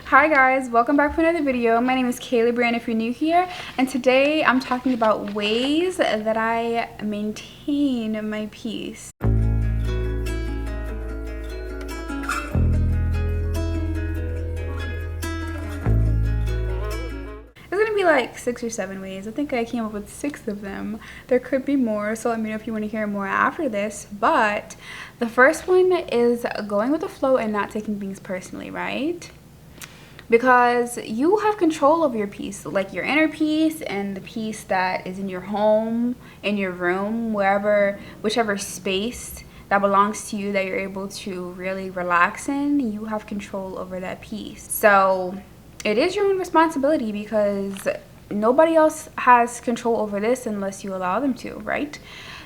Hi guys, welcome back for another video. My name is Kaylee Brand if you're new here, and today I'm talking about ways that I maintain my peace. There's gonna be like 6 or 7 ways. I think I came up with 6 of them. There could be more, so let me know if you want to hear more after this. But the first one is going with the flow and not taking things personally, right? Because you have control over your peace, like your inner peace and the peace that is in your home, in your room, wherever, whichever space that belongs to you that you're able to really relax in. You have control over that peace. So it is your own responsibility because nobody else has control over this unless you allow them to, right?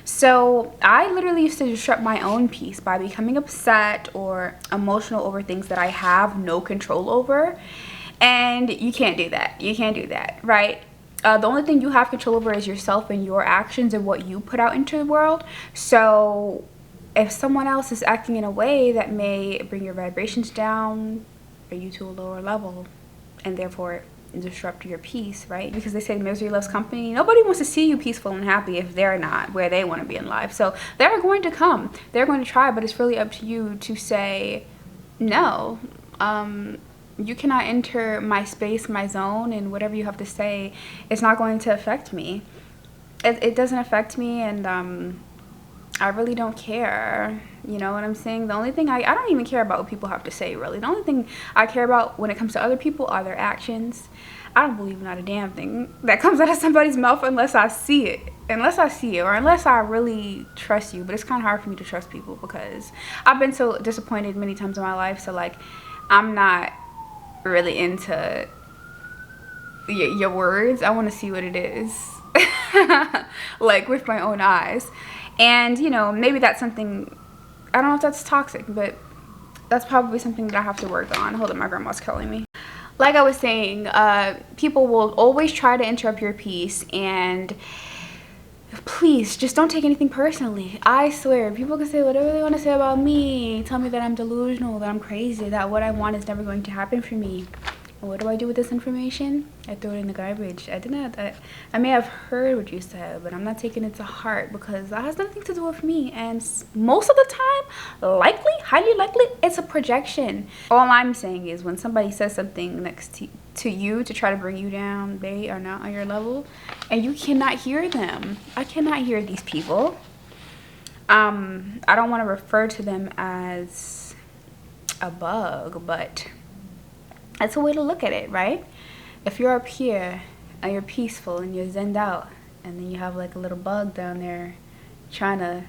So I literally used to disrupt my own peace by becoming upset or emotional over things that I have no control over. And you can't do that. You can't do that, right? The only thing you have control over is yourself and your actions and what you put out into the world. So if someone else is acting in a way that may bring your vibrations down, bring you to a lower level, and therefore disrupt your peace, right? Because they say misery loves company. Nobody wants to see you peaceful and happy if they're not where they want to be in life. So they're going to come, they're going to try, but it's really up to you to say no. You cannot enter my space, my zone, and whatever you have to say, it's not going to affect me. It doesn't affect me, and I really don't care. You know what I'm saying? The only thing I don't even care about what people have to say, really. The only thing I care about when it comes to other people are their actions. I don't believe not a damn thing that comes out of somebody's mouth unless I see it. Unless I see it, or unless I really trust you. But it's kind of hard for me to trust people because I've been so disappointed many times in my life. So, like, I'm not really into your words. I want to see what it is. Like, with my own eyes. And, you know, maybe that's something, I don't know if that's toxic, but that's probably something that I have to work on. Hold on, my grandma's calling me. Like I was saying, people will always try to interrupt your peace, and please, just don't take anything personally. I swear, people can say whatever they want to say about me, tell me that I'm delusional, that I'm crazy, that what I want is never going to happen for me. And what do I do with this information? I throw it in the garbage. I may have heard what you said, but I'm not taking it to heart because that has nothing to do with me. And most of the time, likely, highly likely, it's a projection. All I'm saying is when somebody says something next to you to try to bring you down, they are not on your level and you cannot hear them. I cannot hear these people. I don't want to refer to them as a bug, but that's a way to look at it, right? If you're up here and you're peaceful and you're zenned out, and then you have like a little bug down there trying to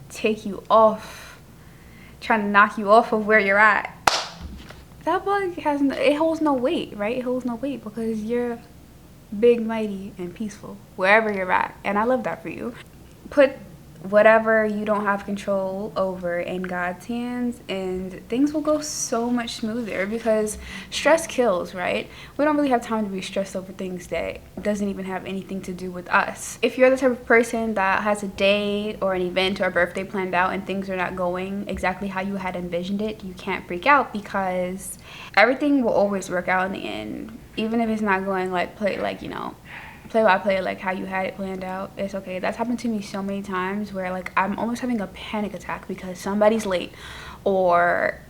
take you off, trying to knock you off of where you're at, that bug it holds no weight, right? It holds no weight because you're big, mighty, and peaceful wherever you're at. And I love that for you. Put whatever you don't have control over in God's hands, and things will go so much smoother because stress kills, right? We don't really have time to be stressed over things that doesn't even have anything to do with us. If you're the type of person that has a date or an event or a birthday planned out and things are not going exactly how you had envisioned it, you can't freak out because everything will always work out in the end. Even if it's not going play by play like how you had it planned out, it's okay. That's happened to me so many times where like I'm almost having a panic attack because somebody's late or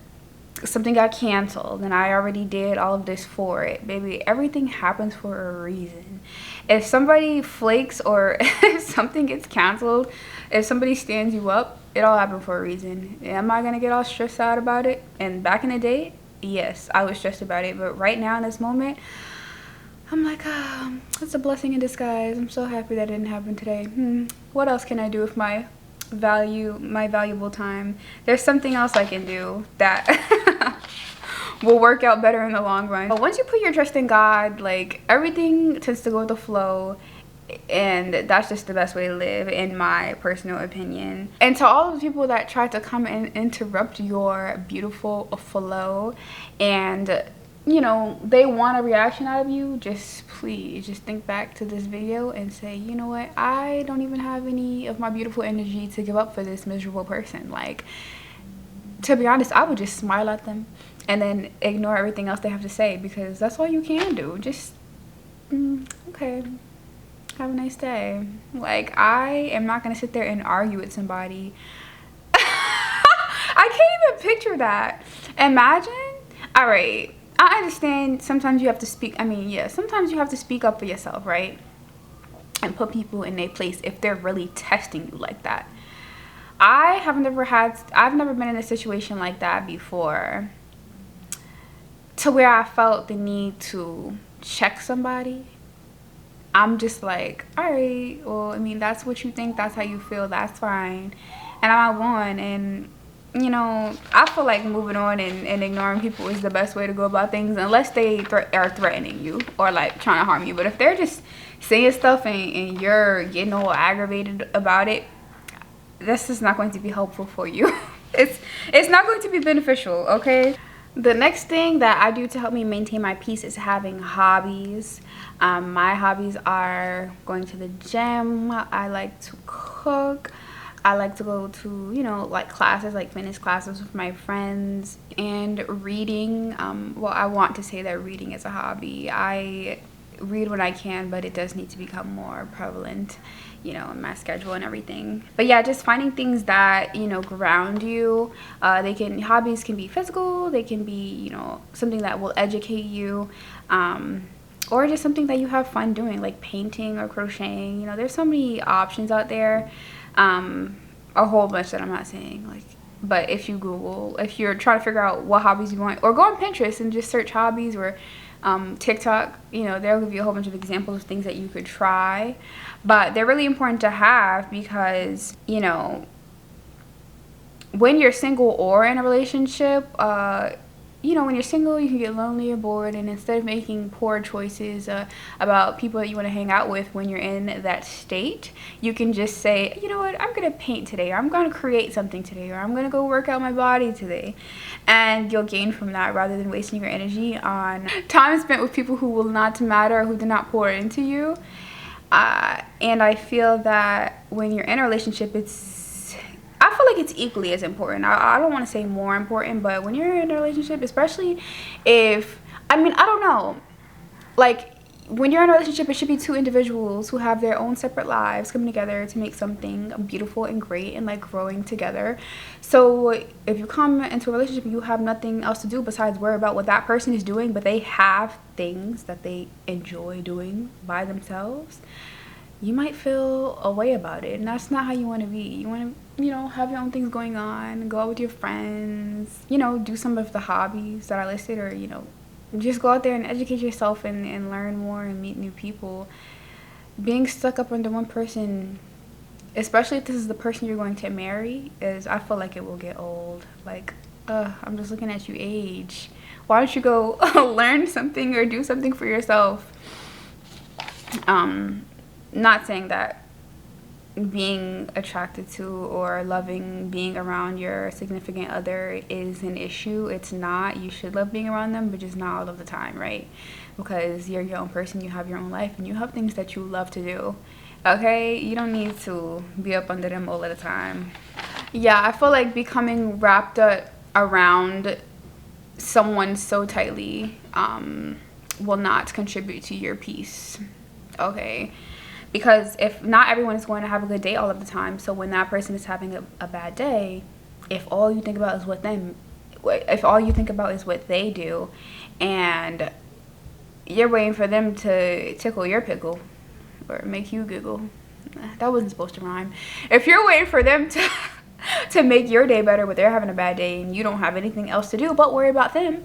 something got canceled and I already did all of this for it. Baby, everything happens for a reason. If somebody flakes or if something gets canceled, if somebody stands you up, it all happened for a reason. Am I gonna get all stressed out about it? And back in the day, yes, I was stressed about it, but right now in this moment, I'm like, it's a blessing in disguise. I'm so happy that didn't happen today. What else can I do with my valuable time? There's something else I can do that will work out better in the long run. But once you put your trust in God, like everything tends to go with the flow, and that's just the best way to live in my personal opinion. And to all of the people that try to come and interrupt your beautiful flow and you know, they want a reaction out of you, please just think back to this video and say, you know what, I don't even have any of my beautiful energy to give up for this miserable person. Like, to be honest, I would just smile at them, and then ignore everything else they have to say, because that's all you can do. Just okay, have a nice day. Like, I am not gonna sit there and argue with somebody. I can't even picture that. Imagine. All right, I understand sometimes you have to speak, I mean, yeah, sometimes you have to speak up for yourself, right? And put people in their place if they're really testing you like that. I've never been in a situation like that before, to where I felt the need to check somebody. I'm just like, all right, well, I mean, that's what you think, that's how you feel, that's fine, and I'm on. And you know, I feel like moving on and ignoring people is the best way to go about things, unless they are threatening you or like trying to harm you. But if they're just saying stuff and you're getting all aggravated about it, this is not going to be helpful for you. It's not going to be beneficial, okay? The next thing that I do to help me maintain my peace is having hobbies. My hobbies are going to the gym. I like to cook. I like to go to, you know, like classes, like fitness classes with my friends, and reading. Well, I want to say that reading is a hobby. I read when I can, but it does need to become more prevalent, you know, in my schedule and everything. But yeah, just finding things that, you know, ground you. Hobbies can be physical, they can be, you know, something that will educate you, or just something that you have fun doing, like painting or crocheting. You know, there's so many options out there. A whole bunch that I'm not saying, like, but if you're trying to figure out what hobbies you want, or go on Pinterest and just search hobbies, or TikTok, you know, there'll give you a whole bunch of examples of things that you could try. But they're really important to have, because, you know, when you're single or in a relationship, you know, when you're single, you can get lonely or bored, and instead of making poor choices about people that you want to hang out with when you're in that state, you can just say, you know what, I'm going to paint today, or I'm going to create something today, or I'm going to go work out my body today. And you'll gain from that, rather than wasting your energy on time spent with people who will not matter, who do not pour into you. And I feel that when you're in a relationship, I feel like it's equally as important. I don't want to say more important, but when you're in a relationship, especially if, I mean, I don't know, like, when you're in a relationship, it should be two individuals who have their own separate lives coming together to make something beautiful and great, and like growing together. So if you come into a relationship and you have nothing else to do besides worry about what that person is doing, but they have things that they enjoy doing by themselves, you might feel a way about it, and that's not how you want to be. You want to, you know, have your own things going on, go out with your friends, you know, do some of the hobbies that I listed, or, you know, just go out there and educate yourself and learn more and meet new people. Being stuck up under one person, especially if this is the person you're going to marry, I feel like it will get old. Like, I'm just looking at you age. Why don't you go learn something or do something for yourself? Not saying that being attracted to or loving being around your significant other is an issue. It's not. You should love being around them, but just not all of the time, right? Because you're your own person, you have your own life, and you have things that you love to do, okay? You don't need to be up under them all of the time. Yeah, I feel like becoming wrapped up around someone so tightly will not contribute to your peace, okay? Because if not everyone is going to have a good day all of the time, so when that person is having a bad day, if all you think about is what they do, and you're waiting for them to tickle your pickle or make you giggle, that wasn't supposed to rhyme. If you're waiting for them to make your day better, but they're having a bad day and you don't have anything else to do but worry about them,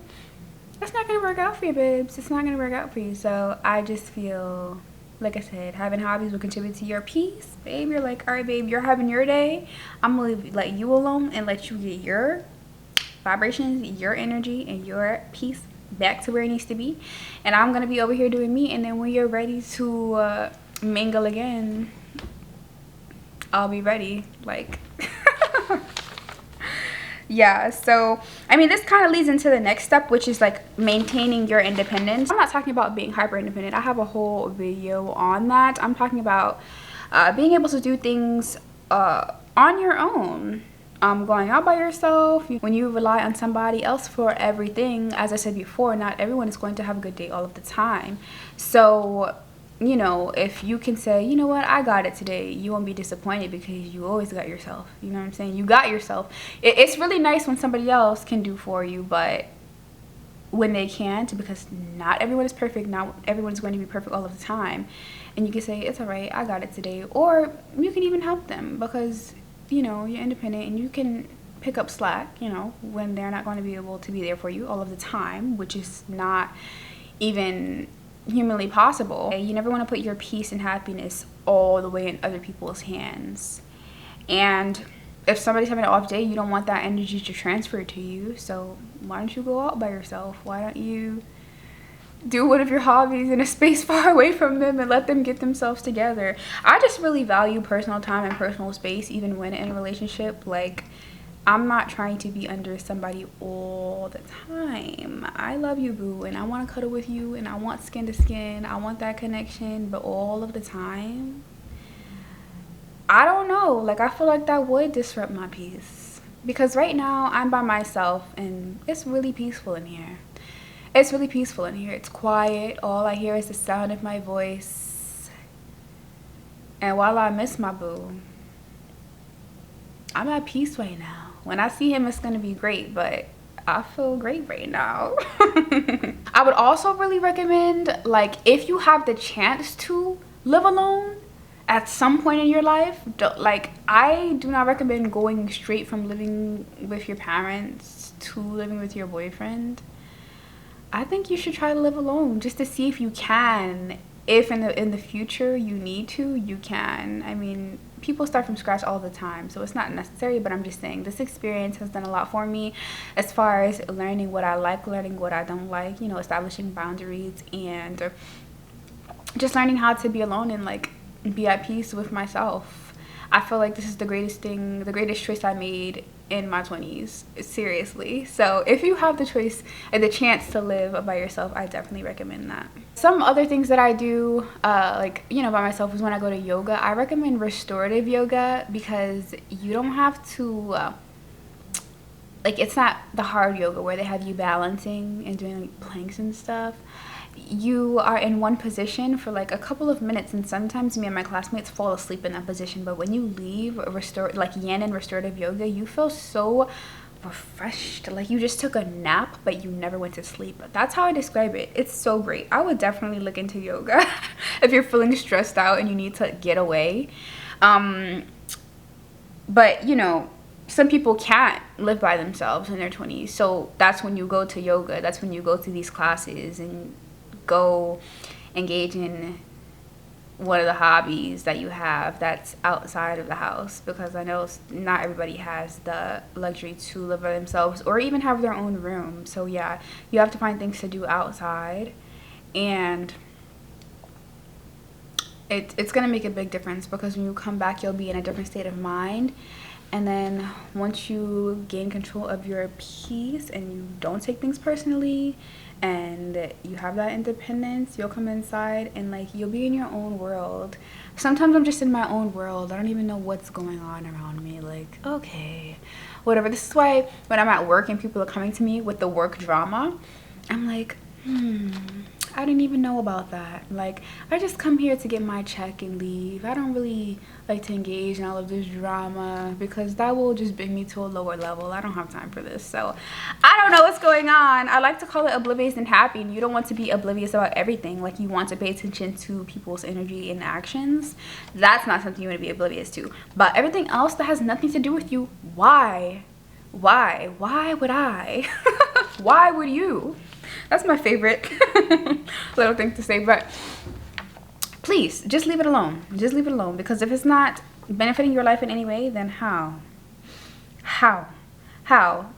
that's not gonna work out for you, babes. It's not gonna work out for you. So I just feel, like I said, having hobbies will contribute to your peace. Babe, you're like, all right, babe, you're having your day. I'm gonna let you alone and let you get your vibrations, your energy, and your peace back to where it needs to be. And I'm gonna be over here doing me. And then when you're ready to mingle again, I'll be ready. Like, yeah, so I mean, this kind of leads into the next step, which is like maintaining your independence. I'm not talking about being hyper independent. I have a whole video on that. I'm talking about being able to do things on your own, going out by yourself, when you rely on somebody else for everything, as I said before, not everyone is going to have a good day all of the time. So, you know, if you can say, you know what, I got it today, you won't be disappointed because you always got yourself. You know what I'm saying? You got yourself. It's really nice when somebody else can do for you, but when they can't, because not everyone is perfect, not everyone is going to be perfect all of the time, and you can say, it's all right, I got it today. Or you can even help them because, you know, you're independent and you can pick up slack, you know, when they're not going to be able to be there for you all of the time, which is not even humanly possible. You never want to put your peace and happiness all the way in other people's hands. And if somebody's having an off day, you don't want that energy to transfer to you. So why don't you go out by yourself? Why don't you do one of your hobbies in a space far away from them and let them get themselves together? I just really value personal time and personal space, even when in a relationship. Like, I'm not trying to be under somebody all the time. I love you, boo, and I want to cuddle with you, and I want skin to skin. I want that connection, but all of the time, I don't know. Like, I feel like that would disrupt my peace. Because right now, I'm by myself, and it's really peaceful in here. It's really peaceful in here. It's quiet. All I hear is the sound of my voice. And while I miss my boo, I'm at peace right now. When I see him, it's going to be great, but I feel great right now. I would also really recommend, like, if you have the chance to live alone at some point in your life, I do not recommend going straight from living with your parents to living with your boyfriend. I think you should try to live alone just to see if you can. If in the future you need to, you can. I mean, people start from scratch all the time, so it's not necessary, but I'm just saying this experience has done a lot for me as far as learning what I like, learning what I don't like, you know, establishing boundaries, and just learning how to be alone and, like, be at peace with myself. I feel like this is the greatest thing, the greatest choice I made in my 20s, seriously. So if you have the choice and the chance to live by yourself, I definitely recommend that. Some other things that I do, like, you know, by myself is when I go to yoga. I recommend restorative yoga because you don't have to, like, it's not the hard yoga where they have you balancing and doing, like, planks and stuff. You are in one position for like a couple of minutes, and sometimes me and my classmates fall asleep in that position. But when you leave like yin and restorative yoga, you feel so refreshed, like you just took a nap but you never went to sleep. That's how I describe it. It's so great. I would definitely look into yoga if you're feeling stressed out and you need to get away. But you know, some people can't live by themselves in their 20s, so that's when you go to yoga. That's when you go to these classes and go engage in one of the hobbies that you have that's outside of the house, because I know not everybody has the luxury to live by themselves or even have their own room. So yeah, you have to find things to do outside, and it's gonna make a big difference, because when you come back you'll be in a different state of mind. And then once you gain control of your peace and you don't take things personally and you have that independence, you'll come inside and, like, you'll be in your own world. Sometimes I'm just in my own world. I don't even know what's going on around me. Like, okay, whatever. This is why when I'm at work and people are coming to me with the work drama, I'm like, I didn't even know about that. Like, I just come here to get my check and leave. I don't really like to engage in all of this drama because that will just bring me to a lower level. I don't have time for this. So I don't know what's going on. I like to call it oblivious and happy, and you don't want to be oblivious about everything. Like, you want to pay attention to people's energy and actions. That's not something you want to be oblivious to. But everything else that has nothing to do with you, why would I? Why would you? That's my favorite little thing to say. But please, just leave it alone. Just leave it alone. Because if it's not benefiting your life in any way, then how?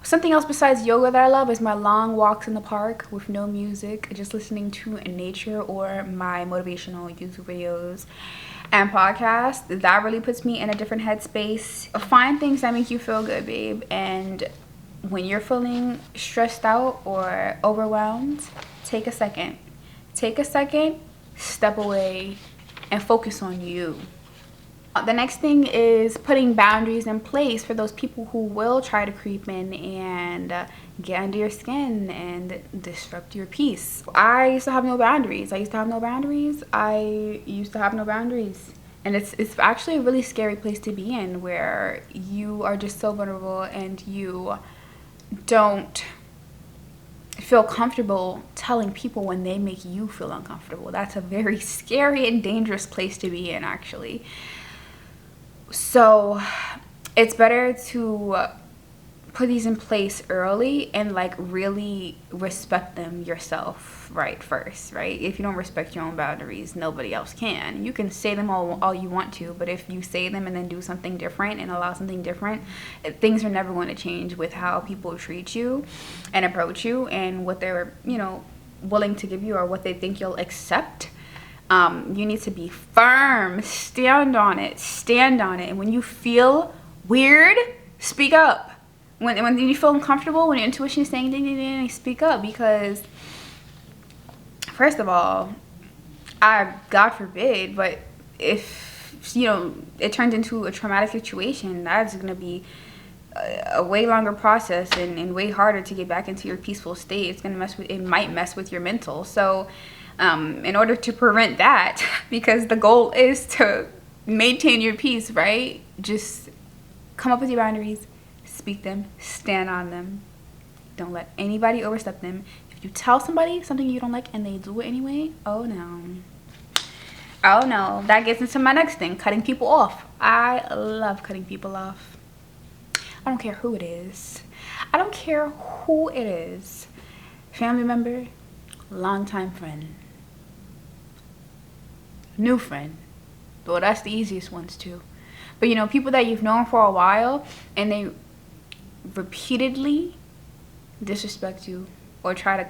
Something else besides yoga that I love is my long walks in the park with no music, just listening to nature or my motivational YouTube videos and podcasts. That really puts me in a different headspace. Find things that make you feel good, babe. And when you're feeling stressed out or overwhelmed, take a second, step away, and focus on you. The next thing is putting boundaries in place for those people who will try to creep in and get under your skin and disrupt your peace. I used to have no boundaries. And it's actually a really scary place to be in, where you are just so vulnerable and you don't feel comfortable telling people when they make you feel uncomfortable. That's a very scary and dangerous place to be in, actually. So it's better to put these in place early and like really respect them yourself right first, right? If you don't respect your own boundaries, nobody else can. You can say them all you want to, but if you say them and then do something different and allow something different, things are never going to change with how people treat you and approach you and what they're, you know, willing to give you or what they think you'll accept. You need to be firm, stand on it, and when you feel weird, speak up. When you feel uncomfortable, when your intuition is saying ding, ding, ding, speak up, because first of all, God forbid, but if, you know, it turns into a traumatic situation, that's going to be a way longer process and way harder to get back into your peaceful state. It might mess with your mental. So in order to prevent that, because the goal is to maintain your peace, right? Just come up with your boundaries, speak them, stand on them. Don't let anybody overstep them. If you tell somebody something you don't like and they do it anyway, oh no, that gets into my next thing, cutting people off. I love cutting people off. I don't care who it is. Family member, longtime friend, new friend. Well, that's the easiest ones too. But you know, people that you've known for a while and they repeatedly disrespect you or try to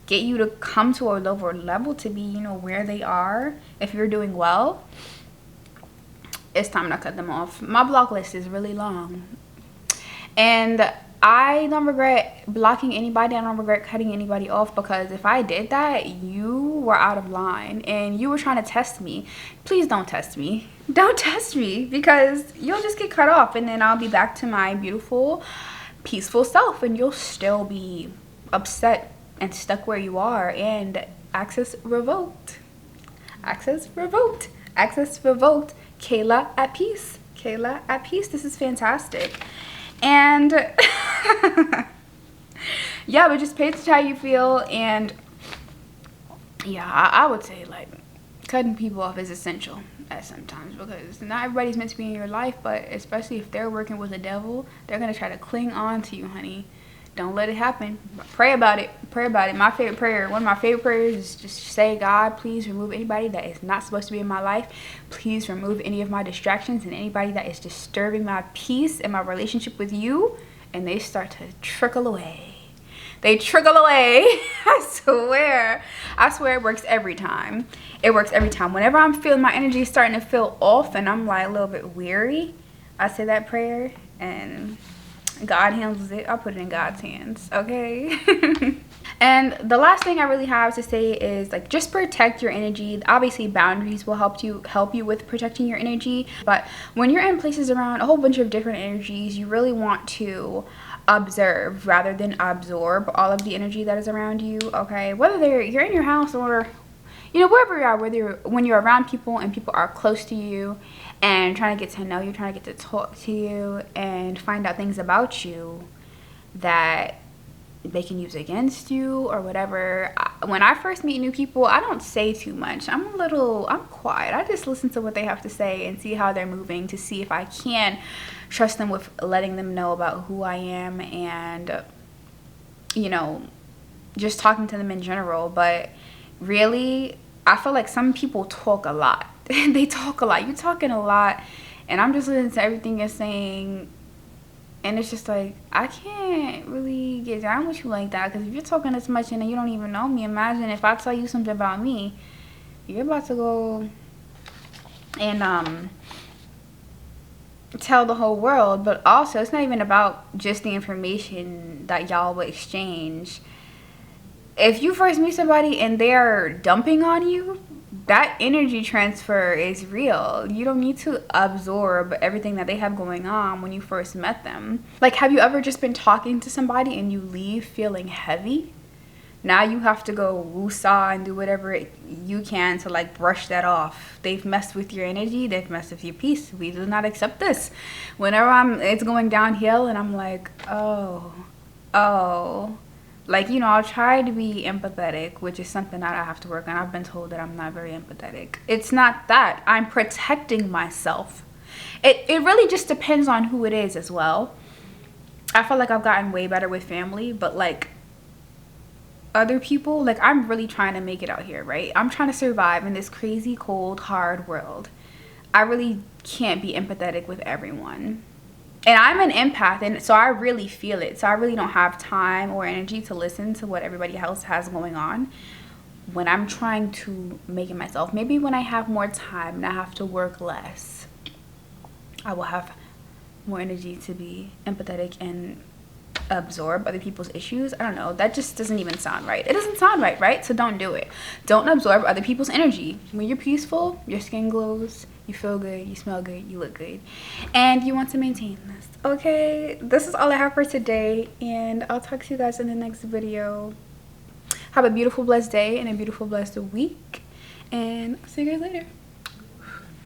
get you to come to a lower level to be, you know, where they are if you're doing well, it's time to cut them off. My block list is really long, and I don't regret blocking anybody. I don't regret cutting anybody off, because if I did that, you were out of line and you were trying to test me. Please don't test me. Don't test me, because you'll just get cut off and then I'll be back to my beautiful, peaceful self and you'll still be upset and stuck where you are, and access revoked. Kayla at peace. This is fantastic. And yeah, but just pay attention to how you feel. And yeah, I would say like cutting people off is essential at sometimes, because not everybody's meant to be in your life, but especially if they're working with the devil, they're gonna try to cling on to you, honey. Don't let it happen. Pray about it. One of my favorite prayers is just say, God, please remove anybody that is not supposed to be in my life. Please remove any of my distractions and anybody that is disturbing my peace and my relationship with you. And they start to trickle away. I swear it works every time. Whenever I'm feeling my energy starting to feel off and I'm like a little bit weary, I say that prayer and God handles it. I'll put it in God's hands, okay? And the last thing I really have to say is like just protect your energy. Obviously boundaries will help you with protecting your energy, but when you're in places around a whole bunch of different energies, you really want to observe rather than absorb all of the energy that is around you, okay? Whether you're in your house or, you know, wherever you are, when you're around people and people are close to you and trying to get to know you, trying to get to talk to you and find out things about you that they can use against you or whatever. When I first meet new people, I don't say too much. I'm quiet. I just listen to what they have to say and see how they're moving to see if I can trust them with letting them know about who I am and, you know, just talking to them in general. But really, I feel like some people talk a lot. They talk a lot. You're talking a lot, and I'm just listening to everything you're saying, and it's just like, I can't really get down with you like that, because if you're talking this much and you don't even know me, imagine if I tell you something about me, you're about to go and tell the whole world. But also, it's not even about just the information that y'all will exchange. If you first meet somebody and they're dumping on you, that energy transfer is real. You don't need to absorb everything that they have going on when you first met them. Like, have you ever just been talking to somebody and you leave feeling heavy? Now you have to go woo-saw and do whatever you can to like brush that off. They've messed with your energy. They've messed with your peace. We do not accept this. Whenever it's going downhill and I'm like, oh. Like, you know, I'll try to be empathetic, which is something that I have to work on. I've been told that I'm not very empathetic. It's not that. I'm protecting myself. It really just depends on who it is as well. I feel like I've gotten way better with family, but like other people, like I'm really trying to make it out here, right? I'm trying to survive in this crazy, cold, hard world. I really can't be empathetic with everyone. And I'm an empath, and so I really feel it. So I really don't have time or energy to listen to what everybody else has going on when I'm trying to make it myself. Maybe when I have more time and I have to work less, I will have more energy to be empathetic and absorb other people's issues. I don't know, that just doesn't even sound right. It doesn't sound right, right? So don't do it. Don't absorb other people's energy. When you're peaceful, your skin glows, you feel good, you smell good, you look good, and you want to maintain this. Okay, this is all I have for today, and I'll talk to you guys in the next video. Have a beautiful, blessed day and a beautiful, blessed week, and I'll see you guys later.